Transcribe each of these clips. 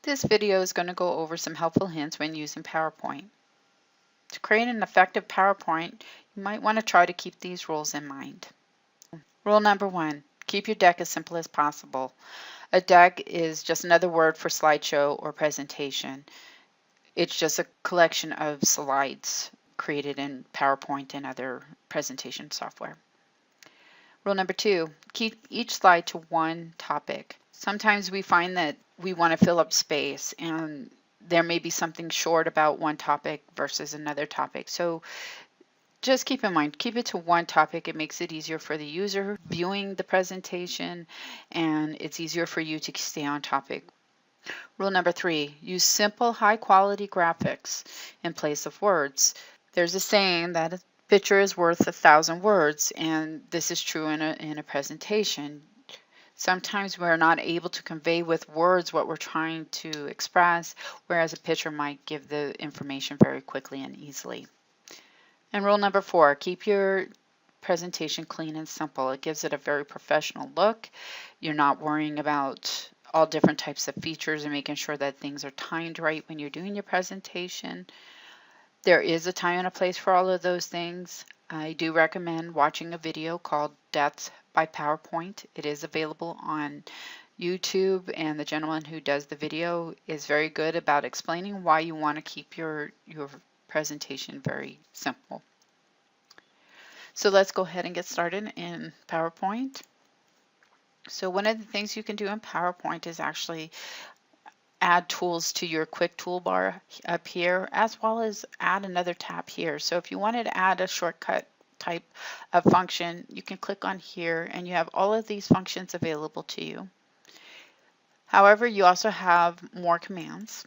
This video is going to go over some helpful hints when using PowerPoint. To create an effective PowerPoint, you might want to try to keep these rules in mind. Rule number 1, keep your deck as simple as possible. A deck is just another word for slideshow or presentation. It's just a collection of slides created in PowerPoint and other presentation software. Rule number 2, keep each slide to one topic. Sometimes we find that we want to fill up space and there may be something short about one topic versus another topic. So just keep in mind, keep it to one topic. It makes it easier for the user viewing the presentation and it's easier for you to stay on topic. Rule number 3, use simple, high quality graphics in place of words. There's a saying that a picture is worth 1,000 words, and this is true in a presentation. Sometimes we're not able to convey with words what we're trying to express, whereas a picture might give the information very quickly and easily. And rule number 4, keep your presentation clean and simple. It gives it a very professional look. You're not worrying about all different types of features and making sure that things are timed right when you're doing your presentation. There is a time and a place for all of those things. I do recommend watching a video called Death by PowerPoint. It is available on YouTube, and the gentleman who does the video is very good about explaining why you want to keep your presentation very simple. So let's go ahead and get started in PowerPoint. So one of the things you can do in PowerPoint is actually add tools to your quick toolbar up here, as well as add another tab here. So if you wanted to add a shortcut type of function, you can click on here and you have all of these functions available to you. However, you also have more commands.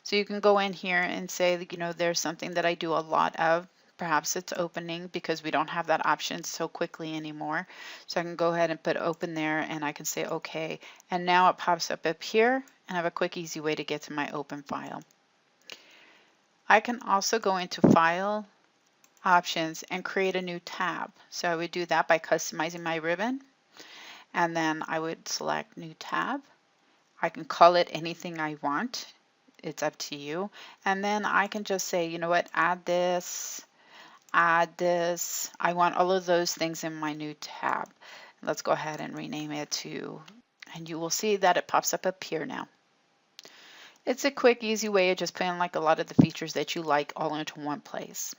So you can go in here and say, you know, there's something that I do a lot of. Perhaps it's opening because we don't have that option so quickly anymore. So I can go ahead and put open there and I can say okay. And now it pops up here and I have a quick easy way to get to my open file. I can also go into File, Options, and create a new tab. So I would do that by customizing my ribbon. And then I would select New Tab. I can call it anything I want. It's up to you. And then I can just say, you know what, add this. I want all of those things in my new tab. Let's go ahead and rename it to, and you will see that it pops up here now. It's a quick, easy way of just putting like a lot of the features that you like all into one place.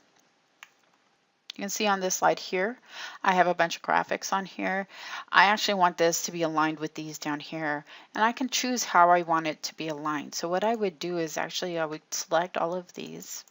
You can see on this slide here, I have a bunch of graphics on here. I actually want this to be aligned with these down here, and I can choose how I want it to be aligned. So what I would do is actually I would select all of these,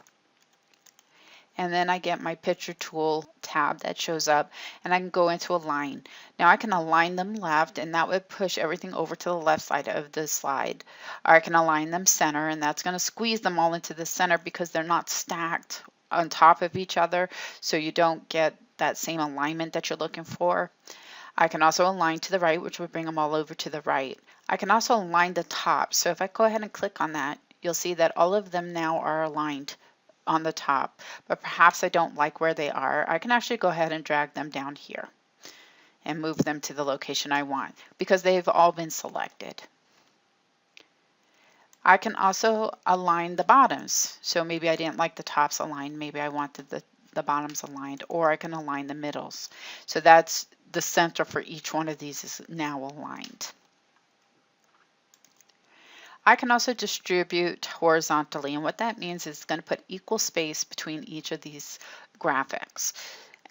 and then I get my picture tool tab that shows up and I can go into align. Now I can align them left and that would push everything over to the left side of the slide. Or I can align them center and that's going to squeeze them all into the center because they're not stacked on top of each other, so you don't get that same alignment that you're looking for. I can also align to the right, which would bring them all over to the right. I can also align the top. So if I go ahead and click on that, you'll see that all of them now are aligned on the top, but perhaps I don't like where they are. I can actually go ahead and drag them down here and move them to the location I want because they've all been selected. I can also align the bottoms. So maybe I didn't like the tops aligned, maybe I wanted the bottoms aligned, or I can align the middles. So that's the center for each one of these is now aligned. I can also distribute horizontally, and what that means is it's going to put equal space between each of these graphics.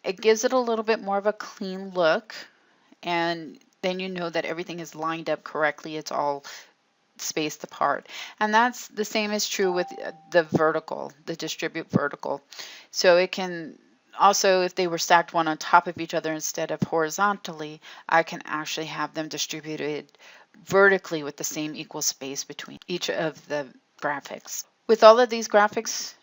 It gives it a little bit more of a clean look, and then you know that everything is lined up correctly. It's all spaced apart. And that's the same is true with the vertical, the distribute vertical. So it can also, if they were stacked one on top of each other instead of horizontally, I can actually have them distributed vertically with the same equal space between each of the graphics. With all of these graphics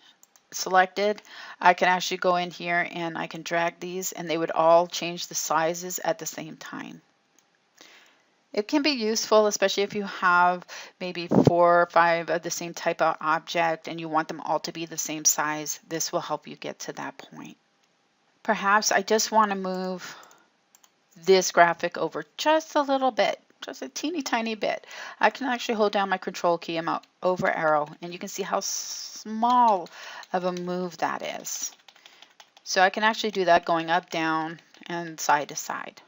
selected, I can actually go in here and I can drag these and they would all change the sizes at the same time. It can be useful, especially if you have maybe 4 or 5 of the same type of object and you want them all to be the same size. This will help you get to that point. Perhaps I just want to move this graphic over just a little bit, just a teeny tiny bit, I can actually hold down my control key and my over arrow, and you can see how small of a move that is. So I can actually do that going up, down, and side to side.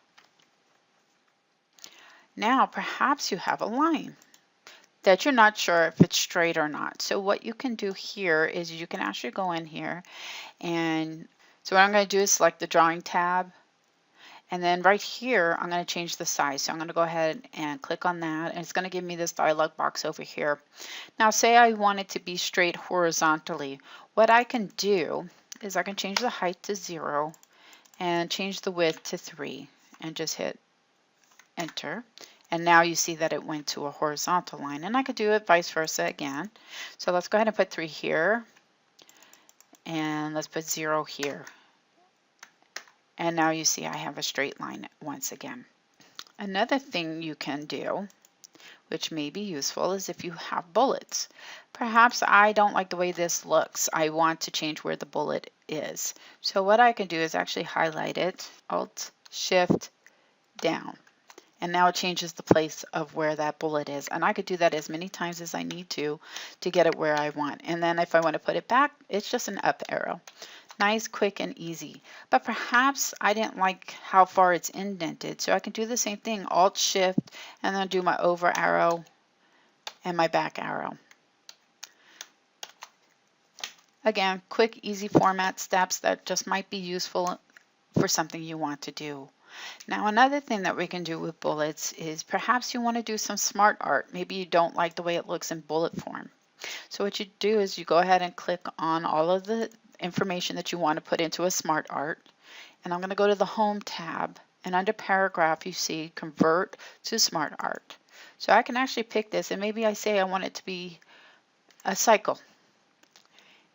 Now perhaps you have a line that you're not sure if it's straight or not. So what you can do here is you can actually go in here, and so what I'm going to do is select the drawing tab, and then right here I'm going to change the size. So I'm going to go ahead and click on that, and it's going to give me this dialog box over here. Now say I want it to be straight horizontally. What I can do is I can change the height to 0 and change the width to 3 and just hit enter. And now you see that it went to a horizontal line, and I could do it vice versa again. So let's go ahead and put 3 here, and let's put 0 here. And now you see I have a straight line once again. Another thing you can do, which may be useful, is if you have bullets. Perhaps I don't like the way this looks. I want to change where the bullet is. So what I can do is actually highlight it, Alt, Shift, down. And now it changes the place of where that bullet is. And I could do that as many times as I need to get it where I want. And then if I want to put it back, it's just an up arrow. Nice, quick, and easy. But perhaps I didn't like how far it's indented. So I can do the same thing, Alt, Shift, and then do my over arrow and my back arrow. Again, quick, easy format steps that just might be useful for something you want to do. Now another thing that we can do with bullets is perhaps you want to do some smart art. Maybe you don't like the way it looks in bullet form. So what you do is you go ahead and click on all of the information that you want to put into a smart art. And I'm going to go to the Home tab, and under Paragraph you see Convert to Smart Art. So I can actually pick this, and maybe I say I want it to be a cycle.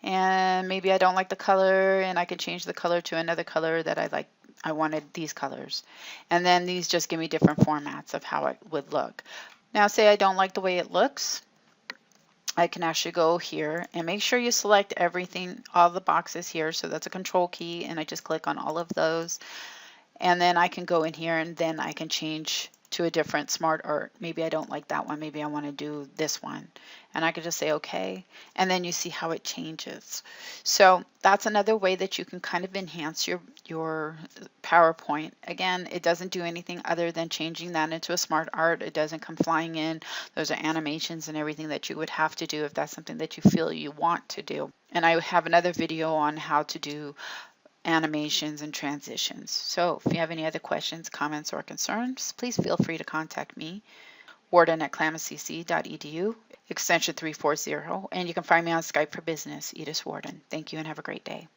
And maybe I don't like the color, and I can change the color to another color that I like. I wanted these colors. And then these just give me different formats of how it would look. Now say I don't like the way it looks. I can actually go here and make sure you select everything, all the boxes here. So that's a control key, and I just click on all of those. And then I can go in here, and then I can change to a different smart art. Maybe I don't like that one. Maybe I want to do this one. And I could just say OK. And then you see how it changes. So that's another way that you can kind of enhance your PowerPoint. Again, it doesn't do anything other than changing that into a smart art. It doesn't come flying in. Those are animations and everything that you would have to do if that's something that you feel you want to do. And I have another video on how to do animations and transitions. So if you have any other questions, comments, or concerns, please feel free to contact me, warden@klamaccc.edu, extension 340, and you can find me on Skype for Business, Edith Warden. Thank you and have a great day.